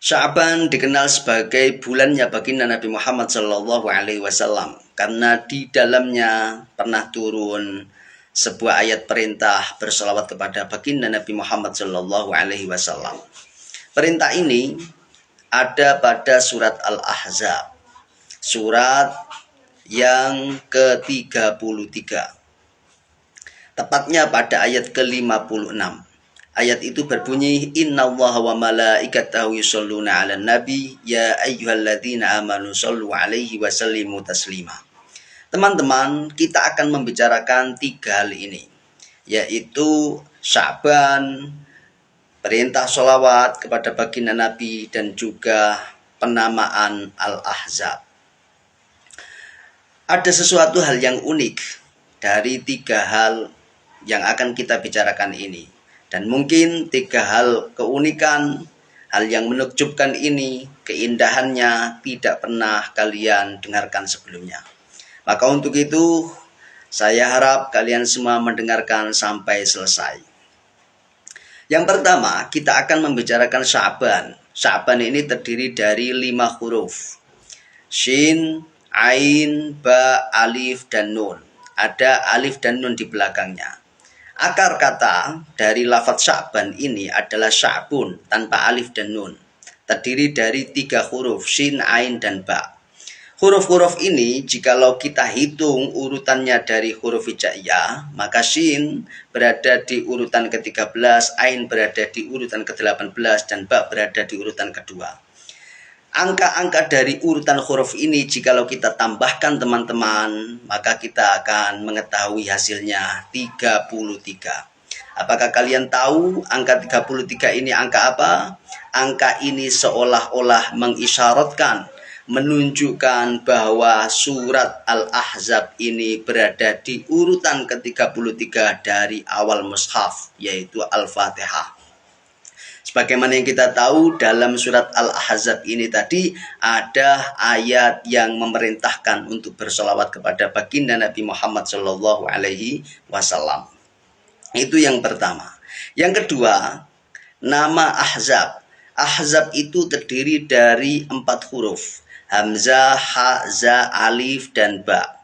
Sya'ban dikenal sebagai bulannya baginda Nabi Muhammad SAW karena di dalamnya pernah turun sebuah ayat perintah bersolawat kepada baginda Nabi Muhammad SAW. Perintah ini ada pada surat Al-Ahzab, surat yang ke-33, tepatnya pada ayat ke-56. Ayat itu berbunyi, Innallaha wa malaikatahu yusholluna 'alan nabi ya ayyuhalladzina amanu shollu 'alaihi wa sallimu taslima. Teman-teman, kita akan membicarakan 3 hal ini, yaitu Sya'ban, perintah sholawat kepada baginda Nabi, dan juga penamaan Al-Ahzab. Ada sesuatu hal yang unik dari 3 hal yang akan kita bicarakan ini. Dan mungkin 3 hal keunikan, hal yang menakjubkan ini, keindahannya tidak pernah kalian dengarkan sebelumnya. Maka untuk itu, saya harap kalian semua mendengarkan sampai selesai. Yang pertama, kita akan membicarakan Sya'ban. Sya'ban ini terdiri dari 5 huruf. Shin, Ain, Ba, Alif, dan Nun. Ada alif dan nun di belakangnya. Akar kata dari lafaz Sya'ban ini adalah Sya'bun tanpa alif dan nun. Terdiri dari 3 huruf, Shin, Ain, dan Ba. Huruf-huruf ini jikalau kita hitung urutannya dari huruf hijaiyah, maka Shin berada di urutan ke-13, Ain berada di urutan ke-18, dan Ba berada di urutan kedua. Angka-angka dari urutan huruf ini jikalau kita tambahkan teman-teman, maka kita akan mengetahui hasilnya 33. Apakah kalian tahu angka 33 ini angka apa? Angka ini seolah-olah mengisyaratkan, menunjukkan bahwa surat Al-Ahzab ini berada di urutan ke-33 dari awal mushaf, yaitu Al-Fatihah. Sebagaimana yang kita tahu, dalam surat Al-Ahzab ini tadi ada ayat yang memerintahkan untuk bersolawat kepada baginda Nabi Muhammad SAW. Itu yang pertama. Yang kedua, nama Ahzab. Ahzab itu terdiri dari 4 huruf. Hamzah, Ha, Za, Alif, dan Ba.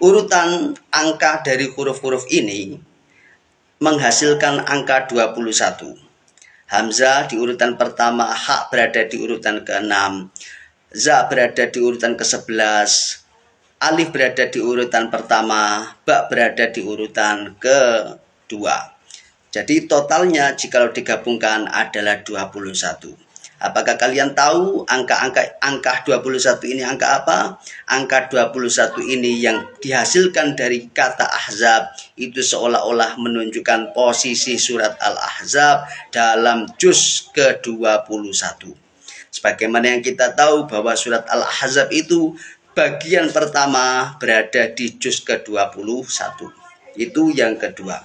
Urutan angka dari huruf-huruf ini menghasilkan angka 21. Hamzah di urutan pertama, Ha berada di urutan ke-6, Za berada di urutan ke-11, Alif berada di urutan pertama, Ba berada di urutan ke-2. Jadi totalnya jikalau digabungkan adalah 21. Apakah kalian tahu angka 21 ini angka apa? Angka 21 ini yang dihasilkan dari kata Ahzab itu seolah-olah menunjukkan posisi surat Al-Ahzab dalam juz ke-21. Sebagaimana yang kita tahu bahwa surat Al-Ahzab itu bagian pertama berada di juz ke-21. Itu yang kedua.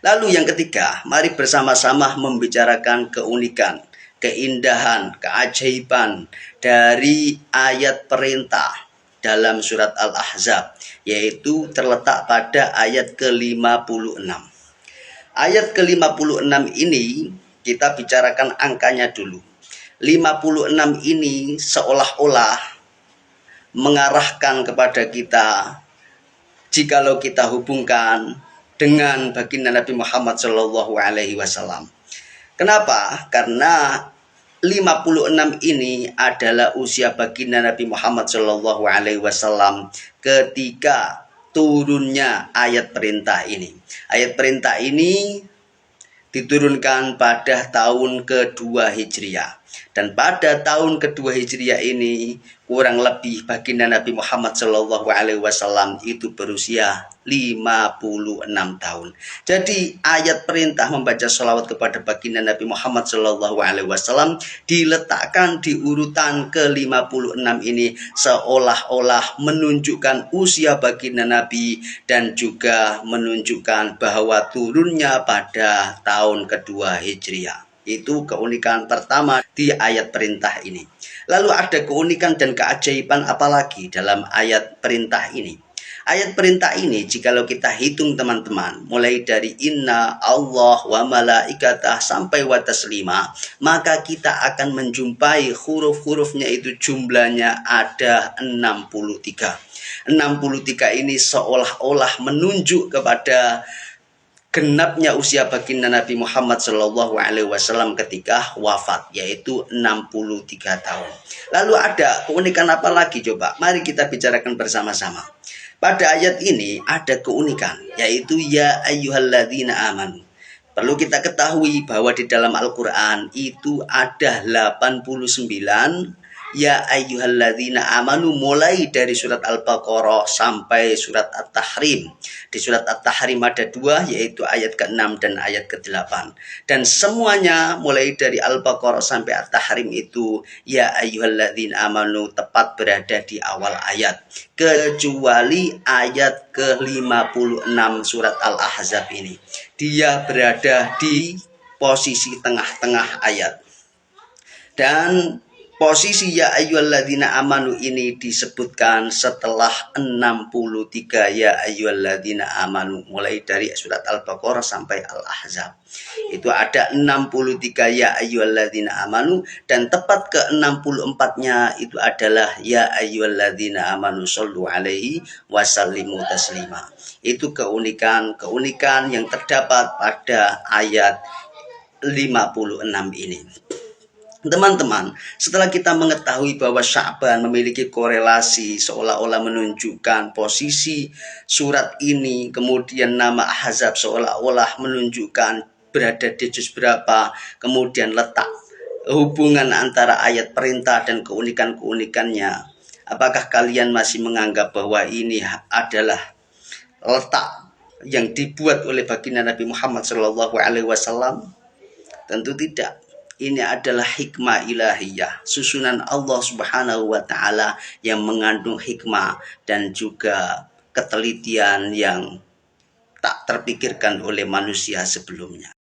Lalu yang ketiga, mari bersama-sama membicarakan keunikan, keindahan, keajaiban dari ayat perintah dalam surat Al-Ahzab, yaitu terletak pada ayat ke-56. Ayat ke-56 ini kita bicarakan angkanya dulu. 56 ini seolah-olah mengarahkan kepada kita jikalau kita hubungkan dengan baginda Nabi Muhammad SAW. Kenapa? Karena 56 ini adalah usia baginda Nabi Muhammad SAW ketika turunnya ayat perintah ini. Ayat perintah ini diturunkan pada tahun kedua Hijriah. Dan pada tahun kedua Hijriah ini kurang lebih baginda Nabi Muhammad SAW itu berusia 56 tahun. Jadi ayat perintah membaca sholawat kepada baginda Nabi Muhammad SAW diletakkan di urutan ke-56 ini seolah-olah menunjukkan usia baginda Nabi dan juga menunjukkan bahwa turunnya pada tahun kedua Hijriah. Itu keunikan pertama di ayat perintah ini. Lalu ada keunikan dan keajaiban apalagi dalam ayat perintah ini? Ayat perintah ini jikalau kita hitung teman-teman, mulai dari inna Allah wa malaikatah sampai wa taslima, maka kita akan menjumpai huruf-hurufnya itu jumlahnya ada 63. 63 ini seolah-olah menunjuk kepada genapnya usia baginda Nabi Muhammad SAW ketika wafat, yaitu 63 tahun. Lalu ada keunikan apa lagi coba? Mari kita bicarakan bersama-sama. Pada ayat ini ada keunikan, yaitu ya ayyuhalladzina amanu. Perlu kita ketahui bahwa di dalam Al-Quran itu ada 89 ya ayyuhalladzina amanu, mulai dari surat Al-Baqarah sampai surat At-Tahrim. Di surat At-Tahrim ada 2, yaitu ayat ke-6 dan ayat ke-8. Dan semuanya mulai dari Al-Baqarah sampai At-Tahrim itu ya ayyuhalladzina amanu tepat berada di awal ayat. Kecuali ayat ke-56 surat Al-Ahzab ini. Dia berada di posisi tengah-tengah ayat. Dan posisi ya ayyuhalladzina amanu ini disebutkan setelah 63 ya ayyuhalladzina amanu, mulai dari surat Al-Baqarah sampai Al-Ahzab. Itu ada 63 ya ayyuhalladzina amanu, dan tepat ke-64-nya itu adalah ya ayyuhalladzina amanu shollu alaihi wasallimu taslima. Itu keunikan yang terdapat pada ayat 56 ini. Teman-teman, setelah kita mengetahui bahwa Sya'ban memiliki korelasi seolah-olah menunjukkan posisi surat ini, kemudian nama Ahzab seolah-olah menunjukkan berada di juz berapa, kemudian letak hubungan antara ayat perintah dan keunikan-keunikannya, apakah kalian masih menganggap bahwa ini adalah letak yang dibuat oleh baginda Nabi Muhammad SAW? Tentu tidak. Ini adalah hikmah ilahiyah, susunan Allah Subhanahu wa Ta'ala yang mengandung hikmah dan juga ketelitian yang tak terpikirkan oleh manusia sebelumnya.